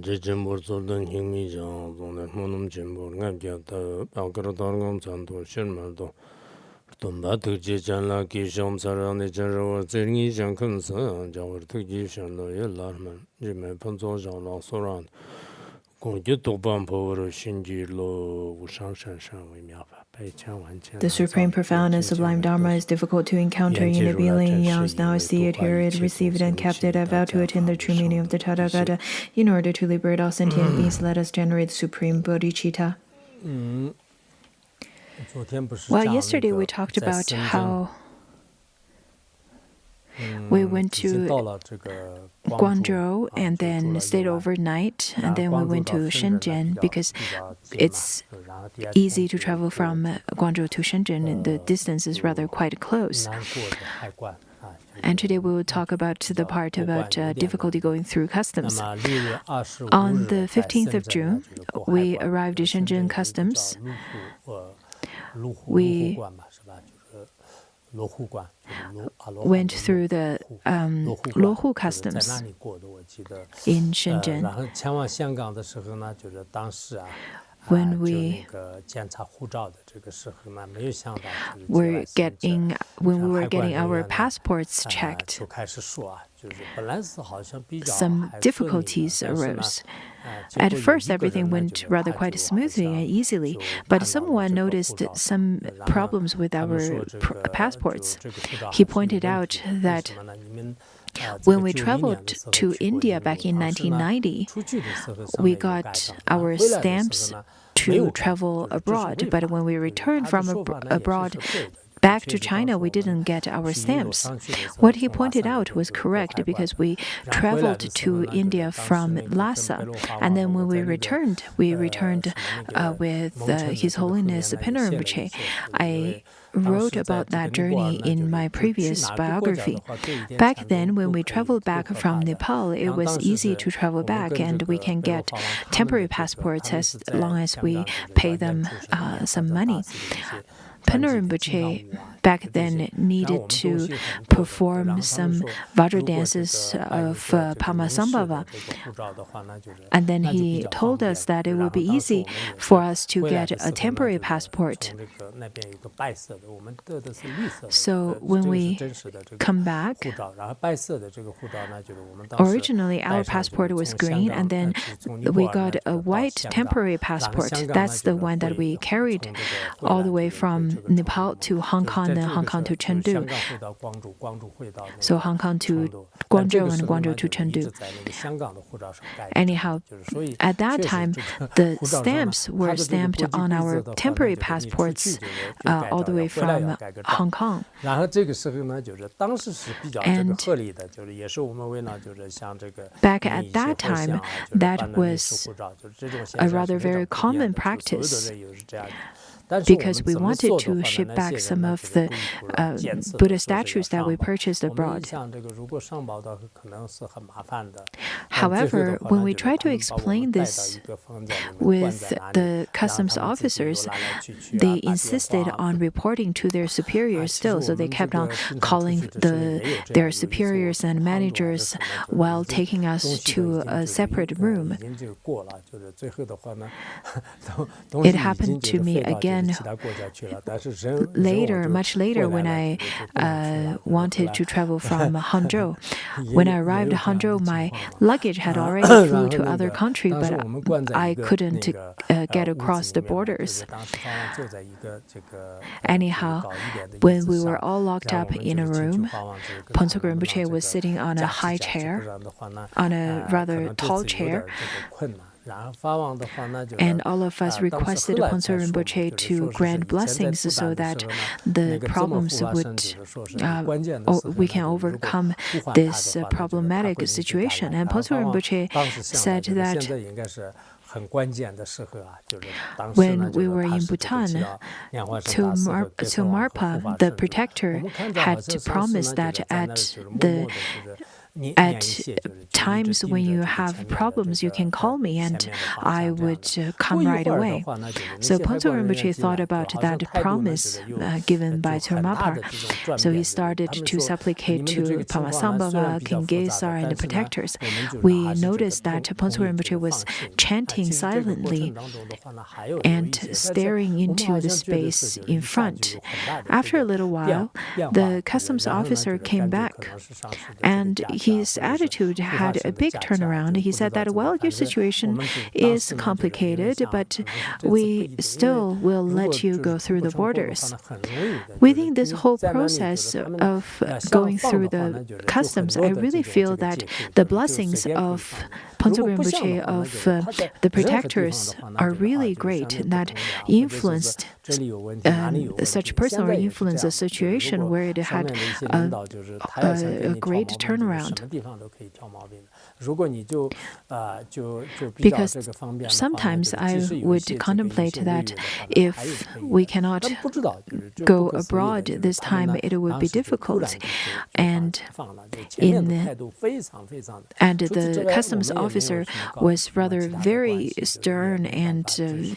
这进步做的挺密集，总的我们进步，俺家的阿哥的我们咱都什么都，东北突击将来给上才让你进入这你想看啥，叫我突击上来也来嘛，你们碰着上了所让，公鸡多半跑了新纪录无上山上为妙法。The supreme, profound, and sublime Dharma is difficult to encounter in the feeling. Now I see it, hear it, receive it, and kept it. I vow to attain the true meaning of the Tathagata. In order to liberate all sentient beings, let us generate the supreme bodhicitta. Well, yesterday we talked about how we went to Guangzhou and then stayed overnight, and then we went to Shenzhen because it's easy to travel from Guangzhou to Shenzhen, and the distance is rather quite close. And today we will talk about the part about difficulty going through customs. On the 15th of June, we arrived at Shenzhen Customs. We went through the Luohu Customs in Shenzhen. When we were getting our passports checked, some difficulties arose. At first, everything went rather quite smoothly and easily, but someone noticed some problems with our passports. He pointed out that when we traveled to India back in 1990, we got our stamps to travel abroad, but when we returned from abroad back to China, we didn't get our stamps. What he pointed out was correct because we traveled to India from Lhasa, and then when we returned with His Holiness Parinirvana. I wrote about that journey in my previous biography. Back then, when we traveled back from Nepal, it was easy to travel back, and we can get temporary passports as long as we pay them some money. Parinirvana back then needed to perform some Vajra dances of Padmasambhava. And then he told us that it would be easy for us to get a temporary passport. So when we come back, originally our passport was green, and then we got a white temporary passport. That's the one that we carried all the way from Nepal to Hong Kong, then Hong Kong to Chengdu. So Hong Kong to Guangzhou and Guangzhou to Chengdu. Anyhow, at that time, the stamps were stamped on our temporary passports all the way from Hong Kong. And back at that time, that was a rather very common practice, because we wanted to ship back some of the Buddha statues that we purchased abroad. However, when we tried to explain this with the customs officers, they insisted on reporting to their superiors still, so they kept on calling their superiors and managers while taking us to a separate room. It happened to me again later, much later, when I wanted to travel from Hangzhou. When I arrived at Hangzhou, my luggage had already flew to other country, but I couldn't get across the borders. Anyhow, when we were all locked up in a room, Phuntsok Rinpoche was sitting on a high chair, on a rather tall chair. And all of us requested Phuntsok Rinpoche to grant blessings so that the problems would, we can overcome this problematic situation. And Phuntsok Rinpoche said that when we were in Bhutan, to Marpa, the protector, had promised that at the at times when you have problems, you can call me and I would come right away. So Phuntsok Rinpoche thought about that promise given by Termapa. So he started to supplicate to Pamasambhava, King Gesar, and the protectors. We noticed that Phuntsok Rinpoche was chanting silently and staring into the space in front. After a little while, the customs officer came back, and his attitude had a big turnaround. He said that, well, your situation is complicated, but we still will let you go through the borders. Within this whole process of going through the customs, I really feel that the blessings of Phuntsok Rinpoche, of the protectors, are really great, that influenced such person or influenced a situation where it had a great turnaround. Because sometimes I would contemplate that if we cannot go abroad this time, it would be difficult. And the customs officer was rather very stern and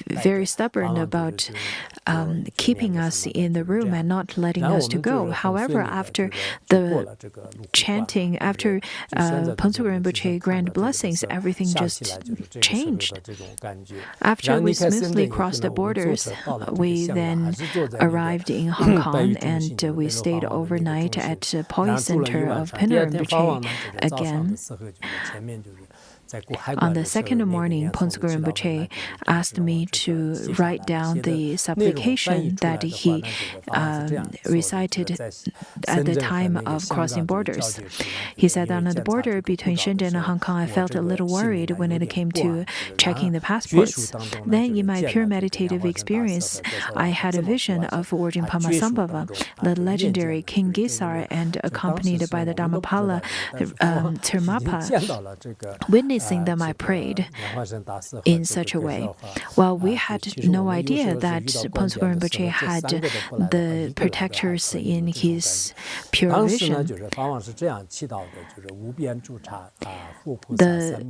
very stubborn about keeping us in the room and not letting us to go. However, after the chanting, after Phuntsok Rinpoche grand blessings, everything just changed. After we smoothly crossed the borders, we then arrived in Hong Kong and we stayed overnight at the Poi Center of Parinirvana again. On the second morning, Phuntsok Rinpoche asked me to write down the supplication that he recited at the time of crossing borders. He said that on the border between Shenzhen and Hong Kong, I felt a little worried when it came to checking the passports. Then, in my pure meditative experience, I had a vision of Virgin Pamasambhava, the legendary King Gesar, and accompanied by the Dhammapala Termapa. Witnessing them, I prayed in such a way. Well, we had no idea that Phuntsok Rinpoche had the protectors in his pure vision. The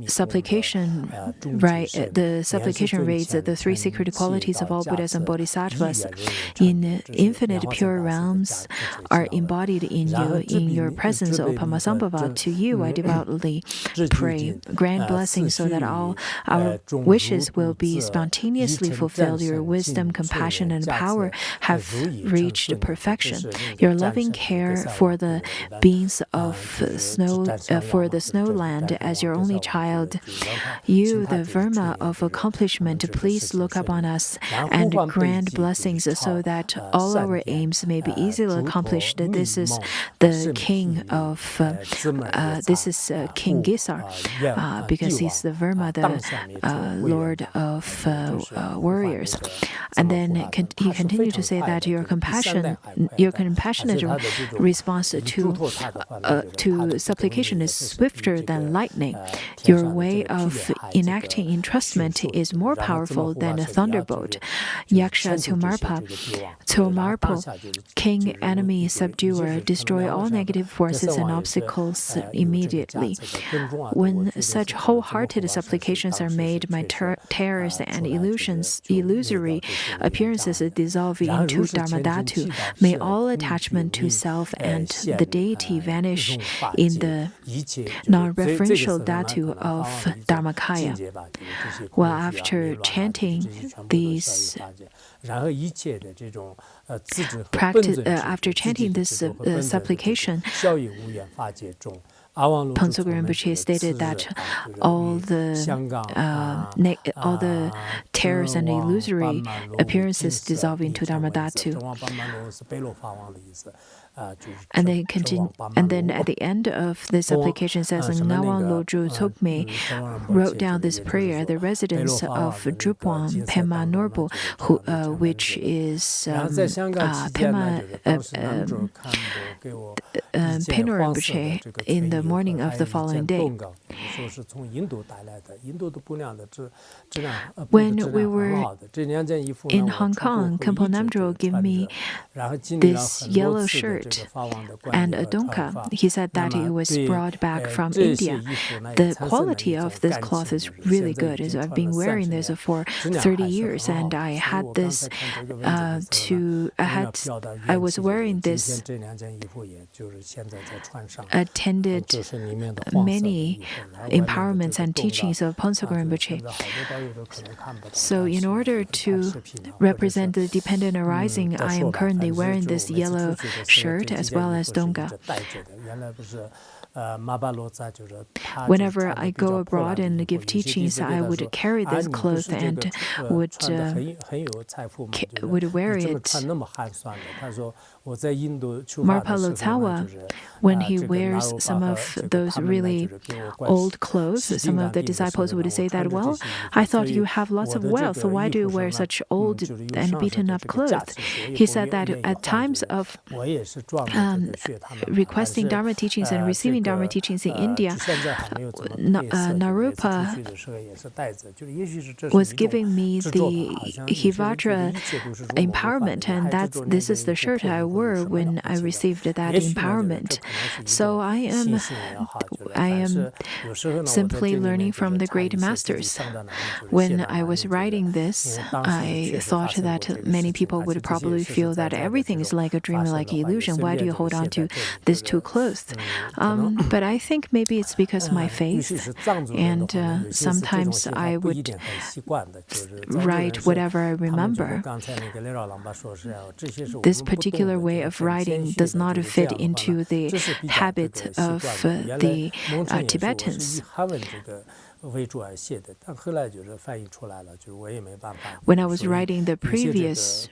supplication reads that the three secret qualities of all Buddhas and Bodhisattvas in infinite pure realms are embodied in you. In your presence, O Pamasambhava, to you I devoutly pray. Grant blessings so that all our wishes will be spontaneously fulfilled. Your wisdom, compassion, and power have reached perfection. Your loving care for the beings of snow, for the snowland, as your only child, you, the Verma of accomplishment, please look upon us and grant blessings so that all our aims may be easily accomplished. This is the king of King Gesar, because he's the Verma, the Lord of warriors. And then he continued to say that your compassionate response to supplication is swifter than lightning. Your way of enacting entrustment is more powerful than a thunderbolt. Yaksha Tsomarpo, king, enemy, subduer, destroy all negative forces and obstacles immediately. When such wholehearted supplications are made, my terrors and illusory appearances dissolve into Dharmadhatu. May all attachment to self and the deity vanish in the non-referential dhatu of Dharmakaya. Well, after chanting this supplication, Phuntsok Rinpoche stated that all the terrors and illusory appearances dissolve into Dharmadhatu. And then at the end of this supplication says, Ngawang Lodru Tsokme wrote down this prayer, the residents of Drupwang, Pema Norbu, which is Pema Rinpoche, in the morning of the following day. When we were in Hong Kong, Khenpo Namdro gave me this yellow shirt shirt and a donka. He said that it was brought back from India. The quality of this cloth is really good. I've been wearing this for 30 years, and I had this I was wearing this, attended many empowerments and teachings of Phuntsok Rinpoche. So in order to represent the dependent arising, I am currently wearing this yellow shirt as well as donga. Whenever I go abroad and give teachings, I would carry this cloth and would wear it. Marpa Lotsawa, when he wears some of those really old clothes, some of the disciples would say that, well, I thought you have lots of wealth, so why do you wear such old and beaten up clothes? He said that at times of requesting Dharma teachings and receiving Dharma teachings in India, Narupa was giving me the Hivajra empowerment, and this is the shirt I wore when I received that empowerment. So I am simply learning from the great masters. When I was writing this, I thought that many people would probably feel that everything is like a dream, like illusion. Why do you hold on to this too close? But I think maybe it's because of my faith, and sometimes I would write whatever I remember. This particular way of writing does not fit into the habit of the Tibetans. When I was writing the previous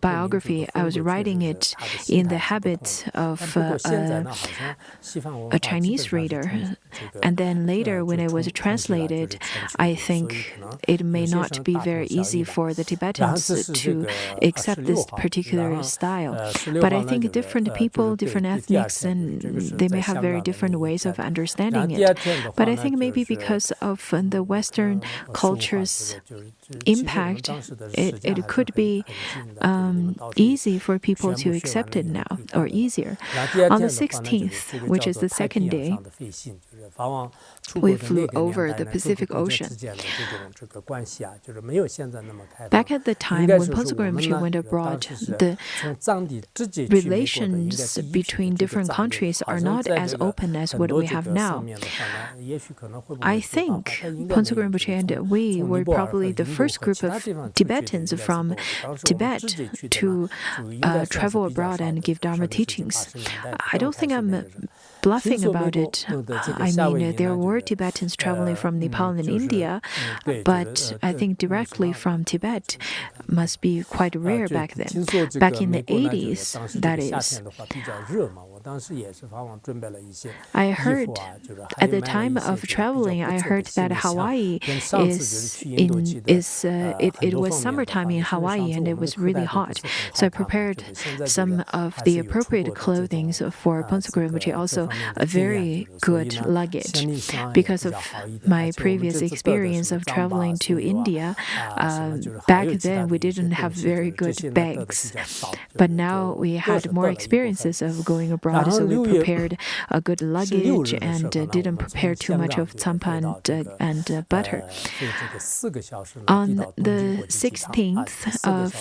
biography, I was writing it in the habit of a Chinese reader. And then later, when it was translated, I think it may not be very easy for the Tibetans to accept this particular style. But I think different people, different ethnics, and they may have very different ways of understanding it. But I think maybe because of the Western culture's impact, it could be easy for people to accept it now, or easier. On the 16th, which is the second day, we flew over the Pacific Ocean. Back at the time when Phuntsok Rinpoche went abroad, the relations between different countries are not as open as what we have now. I think Phuntsok Rinpoche and we were probably the first group of Tibetans from Tibet to travel abroad and give Dharma teachings. I don't think I'm bluffing about it. I mean, there were Tibetans traveling from Nepal and India, but I think directly from Tibet must be quite rare back then. Back in the 80s, that is. I heard, at the time of traveling, I heard that Hawaii it was summertime in Hawaii and it was really hot. So I prepared some of the appropriate clothing for Phuntsok Rinpoche, also a very good luggage. Because of my previous experience of traveling to India, back then we didn't have very good bags. But now we had more experiences of going abroad. So we prepared a good luggage and didn't prepare too much of tsampa and butter. On the 16th of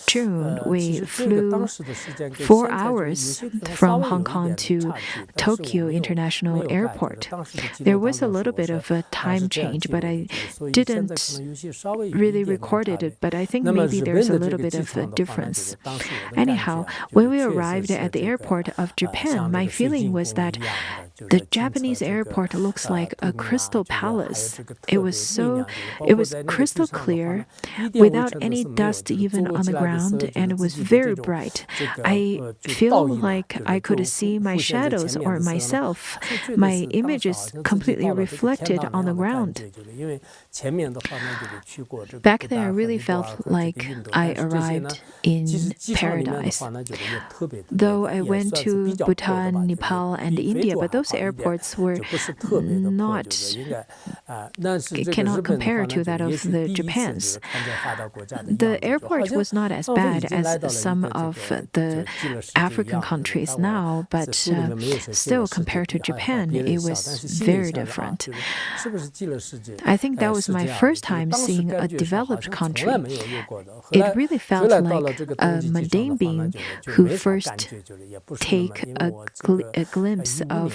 June, we flew 4 hours from Hong Kong to Tokyo International Airport. There was a little bit of a time change, but I didn't really record it, but I think maybe there's a little bit of a difference. Anyhow, when we arrived at the airport of Japan, my feeling was that the Japanese airport looks like a crystal palace. It was crystal clear, without any dust even on the ground, and it was very bright. I feel like I could see my shadows or myself. My image is completely reflected on the ground. Back then, I really felt like I arrived in paradise. Though I went to Bhutan, Nepal, and India, but those airports were cannot compare to that of the Japan's. The airport was not as bad as some of the African countries now, but still compared to Japan, it was very different. I think that was my first time seeing a developed country. It really felt like a mundane being who first take a glimpse of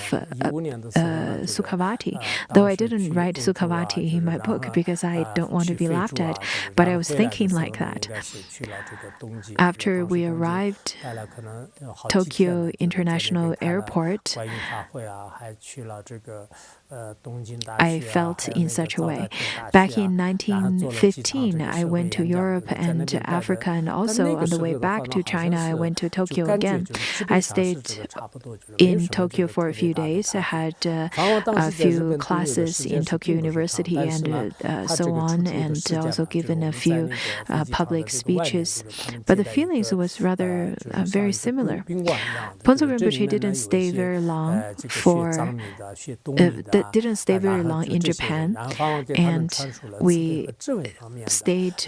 Sukhavati. Though I didn't write Sukhavati in my book because I don't want to be laughed at, but I was thinking like that. After we arrived Tokyo International Airport, I felt in such a way. Back in 1915, I went to Europe and Africa, and also on the way back to China, I went to Tokyo again. I stayed in Tokyo for a few days. I had a few classes in Tokyo University and so on, and also given a few public speeches. But the feelings was rather very similar. Phuntsok Rinpoche didn't stay very long in Japan, and we stayed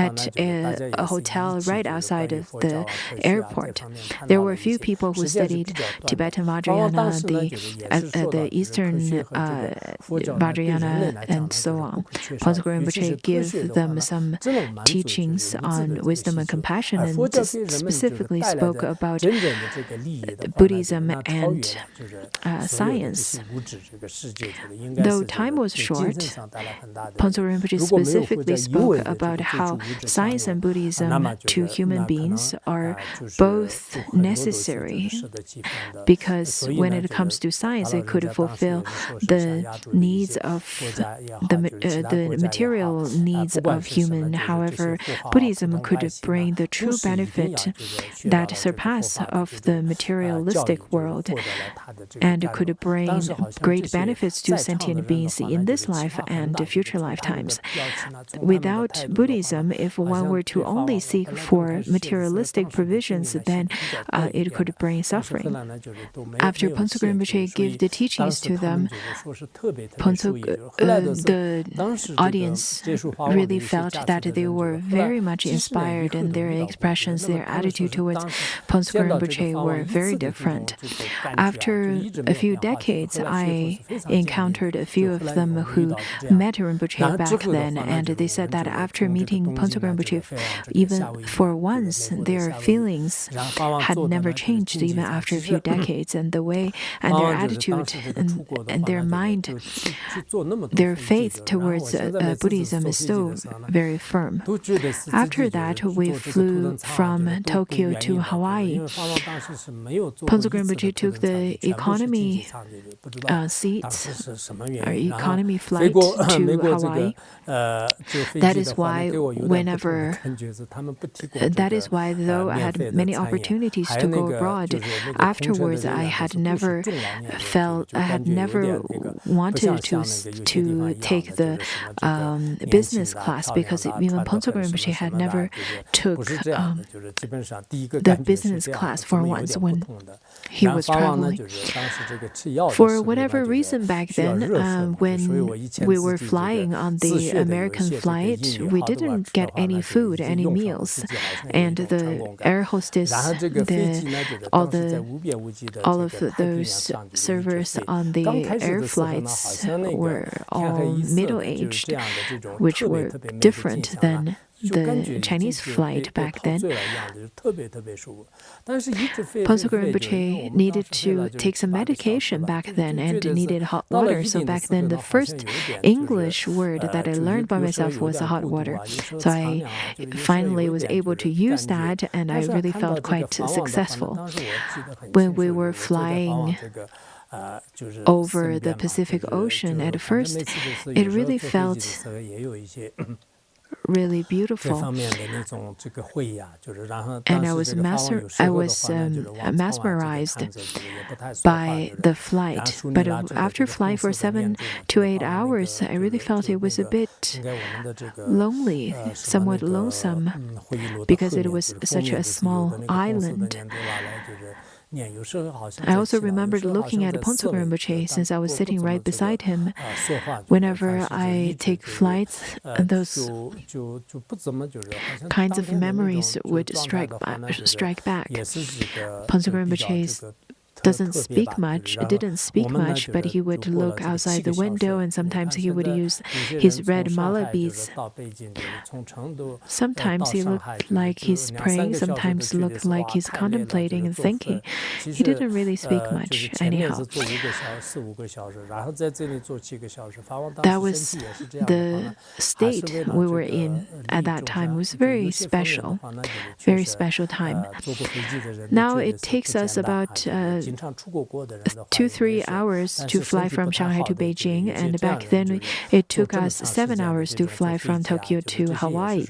at a hotel right outside of the airport. There were a few people who studied Tibetan Vajrayana, the Eastern Vajrayana, and so on. Phuntsok Rinpoche gave them some teachings on wisdom and compassion, and specifically spoke about Buddhism and science. Though time was short, Phuntsok Rinpoche specifically spoke about how science and Buddhism to human beings are both necessary, because when it comes to science, it could fulfill the needs of the material needs of human. However, Buddhism could bring the true benefit that surpass of the materialistic world, and could bring great benefits to sentient beings in this life and future lifetimes. Without Buddhism, if one were to only seek for materialistic provisions, then it could bring suffering. After Phuntsok Rinpoche gave the teachings to them, the audience really felt that they were very much inspired, and their expressions, their attitude towards Phuntsok Rinpoche were very different. After a few decades, I encountered a few of them who met Rinpoche back then, and they said that after meeting Phuntsok Rinpoche, even for once, their feelings had never changed even after a few decades, and the way and their attitude and their mind, their faith towards Buddhism is still very firm. After that, we flew from Tokyo to Hawaii. Phuntsok Rinpoche took the economy seats, or economy flight to Hawaii. That is why though I had many opportunities to go abroad, afterwards I had never wanted to take the business class, because even Phuntsok Rinpoche had never took the business class for once when he was traveling. For whatever reason back then, when we were flying on the American flight, we didn't get any food, any meals, and the air hostess, all of those servers on the air flights were all middle-aged, which were different than the Chinese flight back then. Phuntsok Rinpoche needed to take some medication back then and needed hot water. So back then, the first English word that I learned by myself was hot water. So I finally was able to use that, and I really felt quite successful. When we were flying over the Pacific Ocean, at first, it really felt really beautiful, and I was mesmerized by the flight. But after flying for 7 to 8 hours, I really felt it was a bit lonely, somewhat lonesome, because it was such a small island. I also remembered looking at Phuntsok Rinpoche since I was sitting right beside him. Whenever I take flights, those kinds of memories would strike back. Phuntsok Rinpoche didn't speak much, but he would look outside the window, and sometimes he would use his red mala beads. Sometimes he looked like he's praying, sometimes looked like he's contemplating and thinking. He didn't really speak much, anyhow. That was the state we were in at that time. It was very special time. Now it takes us about 2-3 hours to fly from Shanghai to Beijing, and back then it took us 7 hours to fly from Tokyo to Hawaii.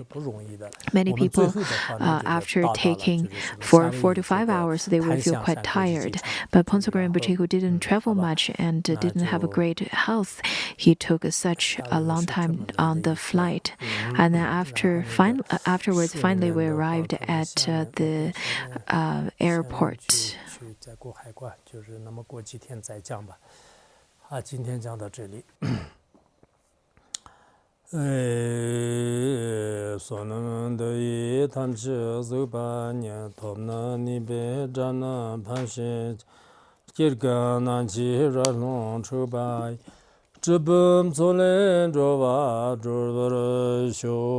Many people, after taking for 4 to 5 hours, they would feel quite tired. But Phuntsok Rinpoche, who didn't travel much and didn't have a great health, he took such a long time on the flight. And then afterwards, finally, we arrived at the airport. 再过海关，就是那么过几天再讲吧。今天讲到这里。所能得一谈之走八年，托那尼别占那盘些，今个南极热龙出白，这本做来着哇，着的修。